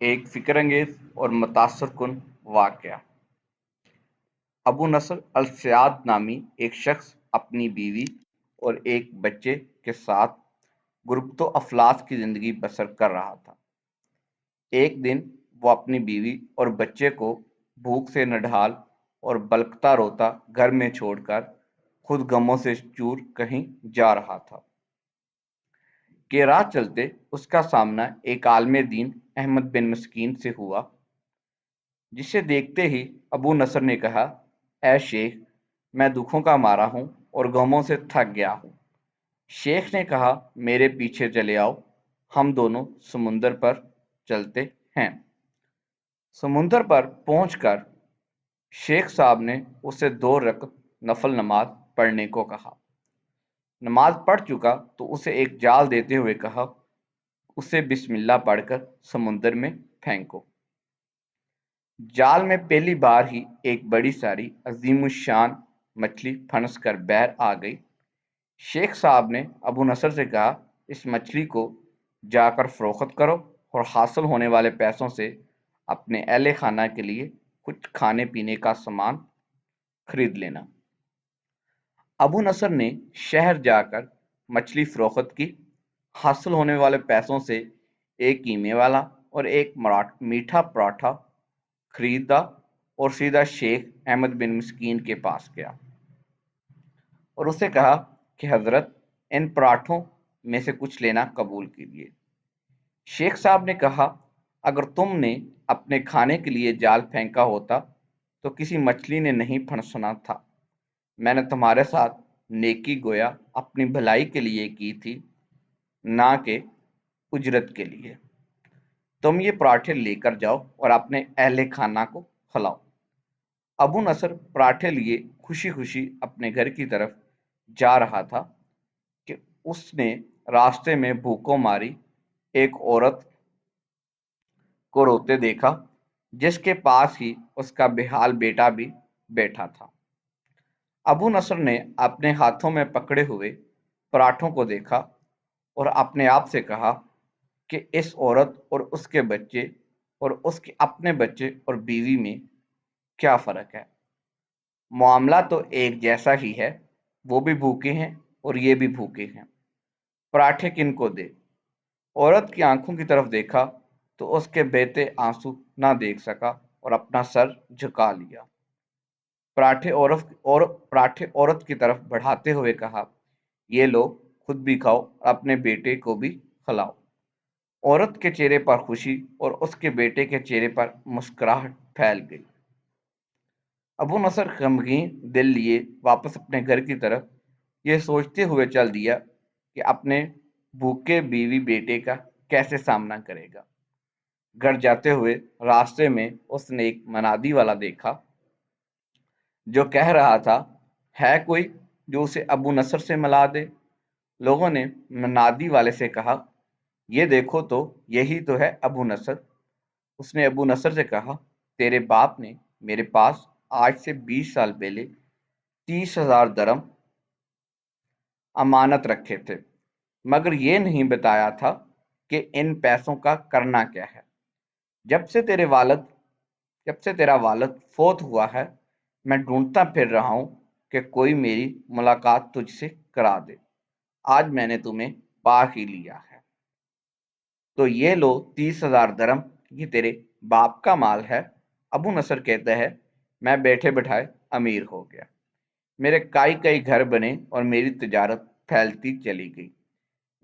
ایک فکر انگیز اور متاثر کن واقعہ۔ ابو نصر السیاد نامی ایک شخص اپنی بیوی اور ایک بچے کے ساتھ غربت و افلاس کی زندگی بسر کر رہا تھا۔ ایک دن وہ اپنی بیوی اور بچے کو بھوک سے نڈھال اور بلکتا روتا گھر میں چھوڑ کر خود غموں سے چور کہیں جا رہا تھا کہ راہ چلتے اس کا سامنا ایک عالم دین احمد بن مسکین سے ہوا، جسے دیکھتے ہی ابو نصر نے کہا، اے شیخ، میں دکھوں کا مارا ہوں اور غموں سے تھک گیا ہوں۔ شیخ نے کہا، میرے پیچھے چلے آؤ، ہم دونوں سمندر پر چلتے ہیں۔ سمندر پر پہنچ کر شیخ صاحب نے اسے 2 رکعت نفل نماز پڑھنے کو کہا۔ نماز پڑھ چکا تو اسے ایک جال دیتے ہوئے کہا، اسے بسم اللہ پڑھ کر سمندر میں پھینکو۔ جال میں پہلی بار ہی ایک بڑی ساری عظیم الشان مچھلی پھنس کر باہر آ گئی۔ شیخ صاحب نے ابو نصر سے کہا، اس مچھلی کو جا کر فروخت کرو اور حاصل ہونے والے پیسوں سے اپنے اہل خانہ کے لیے کچھ کھانے پینے کا سامان خرید لینا۔ ابو نصر نے شہر جا کر مچھلی فروخت کی، حاصل ہونے والے پیسوں سے ایک قیمے والا اور ایک میٹھا پراٹھا خریدا اور سیدھا شیخ احمد بن مسکین کے پاس گیا اور اسے کہا کہ حضرت، ان پراٹھوں میں سے کچھ لینا قبول کیجیے۔ شیخ صاحب نے کہا، اگر تم نے اپنے کھانے کے لیے جال پھینکا ہوتا تو کسی مچھلی نے نہیں پھنسنا تھا۔ میں نے تمہارے ساتھ نیکی گویا اپنی بھلائی کے لیے کی تھی، نہ کہ اجرت کے لیے۔ تم یہ پراٹھے لے کر جاؤ اور اپنے اہل خانہ کو کھلاؤ۔ ابو نصر پراٹھے لیے خوشی خوشی اپنے گھر کی طرف جا رہا تھا کہ اس نے راستے میں بھوکوں ماری ایک عورت کو روتے دیکھا، جس کے پاس ہی اس کا بےحال بیٹا بھی بیٹھا تھا۔ ابو نصر نے اپنے ہاتھوں میں پکڑے ہوئے پراٹھوں کو دیکھا اور اپنے آپ سے کہا کہ اس عورت اور اس کے بچے اور اس کے اپنے بچے اور بیوی میں کیا فرق ہے؟ معاملہ تو ایک جیسا ہی ہے، وہ بھی بھوکے ہیں اور یہ بھی بھوکے ہیں، پراٹھے کن کو دے؟ عورت کی آنکھوں کی طرف دیکھا تو اس کے بہتے آنسو نہ دیکھ سکا اور اپنا سر جھکا لیا۔ پراٹھے عورت کی طرف بڑھاتے ہوئے کہا، یہ لو، خود بھی کھاؤ اور اپنے بیٹے کو بھی کھلاؤ۔ عورت کے چہرے پر خوشی اور اس کے بیٹے کے چہرے پر مسکراہٹ پھیل گئی۔ ابو نصر غمگین دل لیے واپس اپنے گھر کی طرف یہ سوچتے ہوئے چل دیا کہ اپنے بھوکے بیوی بیٹے کا کیسے سامنا کرے گا۔ گھر جاتے ہوئے راستے میں اس نے ایک منادی والا دیکھا جو کہہ رہا تھا، ہے کوئی جو اسے ابو نصر سے ملا دے؟ لوگوں نے منادی والے سے کہا، یہ دیکھو تو یہی تو ہے ابو نصر۔ اس نے ابو نصر سے کہا، تیرے باپ نے میرے پاس آج سے 20 سال پہلے 30,000 درم امانت رکھے تھے، مگر یہ نہیں بتایا تھا کہ ان پیسوں کا کرنا کیا ہے۔ جب سے تیرا والد فوت ہوا ہے، میں ڈھونڈتا پھر رہا ہوں کہ کوئی میری ملاقات تجھ سے کرا دے۔ آج میں نے تمہیں پا ہی لیا ہے، تو یہ لو 30,000 درم، یہ تیرے باپ کا مال ہے۔ ابو نصر کہتا ہے، میں بیٹھے بٹھائے امیر ہو گیا، میرے کئی گھر بنے اور میری تجارت پھیلتی چلی گئی۔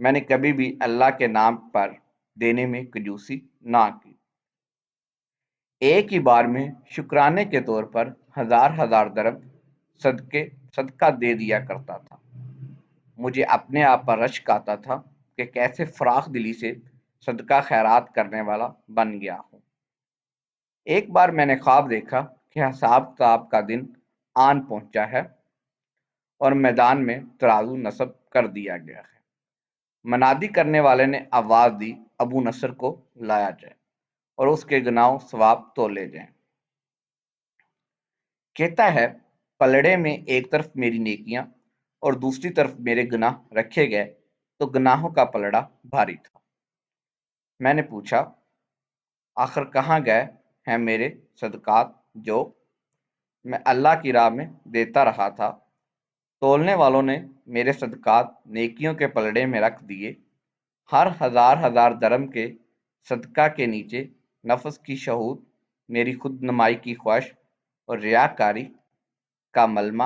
میں نے کبھی بھی اللہ کے نام پر دینے میں کنجوسی نہ کی، ایک ہی بار میں شکرانے کے طور پر 1000 درم صدقہ دے دیا کرتا تھا۔ مجھے اپنے آپ پر رشک آتا تھا کہ کیسے فراخ دلی سے صدقہ خیرات کرنے والا بن گیا ہوں۔ ایک بار میں نے خواب دیکھا کہ حساب کتاب کا دن آن پہنچا ہے اور میدان میں ترازو نصب کر دیا گیا ہے۔ منادی کرنے والے نے آواز دی، ابو نصر کو لایا جائے اور اس کے گناہ ثواب تولے جائیں۔ کہتا ہے، پلڑے میں ایک طرف میری نیکیاں اور دوسری طرف میرے گناہ رکھے گئے تو گناہوں کا پلڑا بھاری تھا۔ میں نے پوچھا، آخر کہاں گئے ہیں میرے صدقات جو میں اللہ کی راہ میں دیتا رہا تھا؟ تولنے والوں نے میرے صدقات نیکیوں کے پلڑے میں رکھ دیے۔ ہر ہزار ہزار درم کے صدقہ کے نیچے نفس کی شہود، میری خود نمائی کی خواہش اور ریاکاری کا ملمہ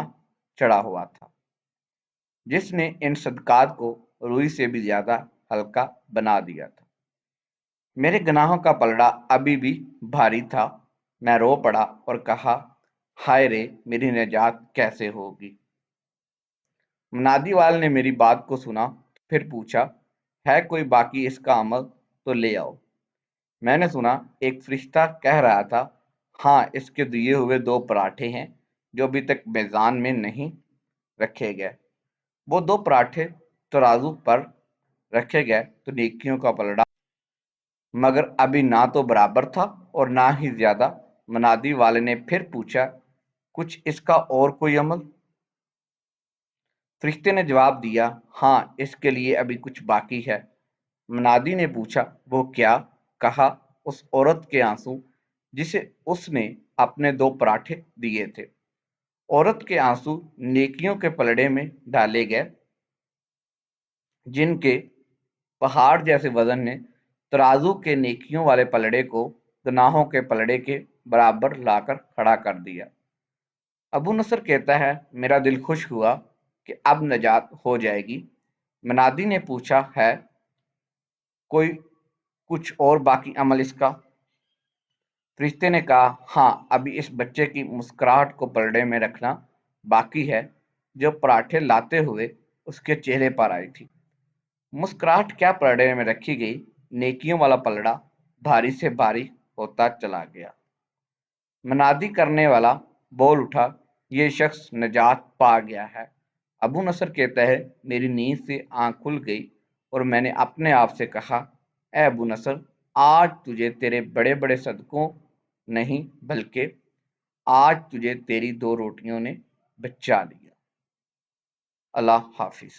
چڑھا ہوا تھا، جس نے ان صدقات کو روئی سے بھی زیادہ ہلکا بنا دیا تھا۔ میرے گناہوں کا پلڑا ابھی بھی بھاری تھا۔ میں رو پڑا اور کہا، ہائے رے، میری نجات کیسے ہوگی؟ منادی والے نے میری بات کو سنا، پھر پوچھا، ہے کوئی باقی اس کا عمل؟ تو لے آؤ۔ میں نے سنا ایک فرشتہ کہہ رہا تھا، ہاں، اس کے دیے ہوئے 2 پراٹھے ہیں جو ابھی تک میزان میں نہیں رکھے گئے۔ وہ 2 پراٹھے ترازو پر رکھے گئے تو نیکیوں کا پلڑا مگر ابھی نہ تو برابر تھا اور نہ ہی زیادہ۔ منادی والے نے پھر پوچھا، کچھ اس کا اور کوئی عمل؟ فرشتے نے جواب دیا، ہاں، اس کے لیے ابھی کچھ باقی ہے۔ منادی نے پوچھا، وہ کیا؟ کہا، اس عورت کے آنسو جسے اس نے اپنے 2 پراٹھے دیے تھے۔ عورت کے آنسو نیکیوں کے پلڑے میں ڈالے گئے، جن کے پہاڑ جیسے وزن نے ترازو کے نیکیوں والے پلڑے کو گناہوں کے پلڑے کے برابر لا کر کھڑا کر دیا۔ ابو نصر کہتا ہے، میرا دل خوش ہوا کہ اب نجات ہو جائے گی۔ منادی نے پوچھا، ہے کوئی کچھ اور باقی عمل اس کا؟ فرشتے نے کہا، ہاں، ابھی اس بچے کی مسکراہٹ کو پلڑے میں رکھنا باقی ہے جو پراٹھے لاتے ہوئے اس کے چہرے پر آئی تھی۔ مسکراہٹ کیا پلڑے میں رکھی گئی، نیکیوں والا پلڑا بھاری سے بھاری ہوتا چلا گیا۔ منادی کرنے والا بول اٹھا، یہ شخص نجات پا گیا ہے۔ ابو نصر کہتا ہے، میری نیند سے آنکھ کھل گئی اور میں نے اپنے آپ سے کہا، اے ابو نصر، آج تجھے تیرے بڑے بڑے صدقوں نہیں بلکہ آج تجھے تیری 2 روٹیوں نے بچا لیا۔ اللہ حافظ۔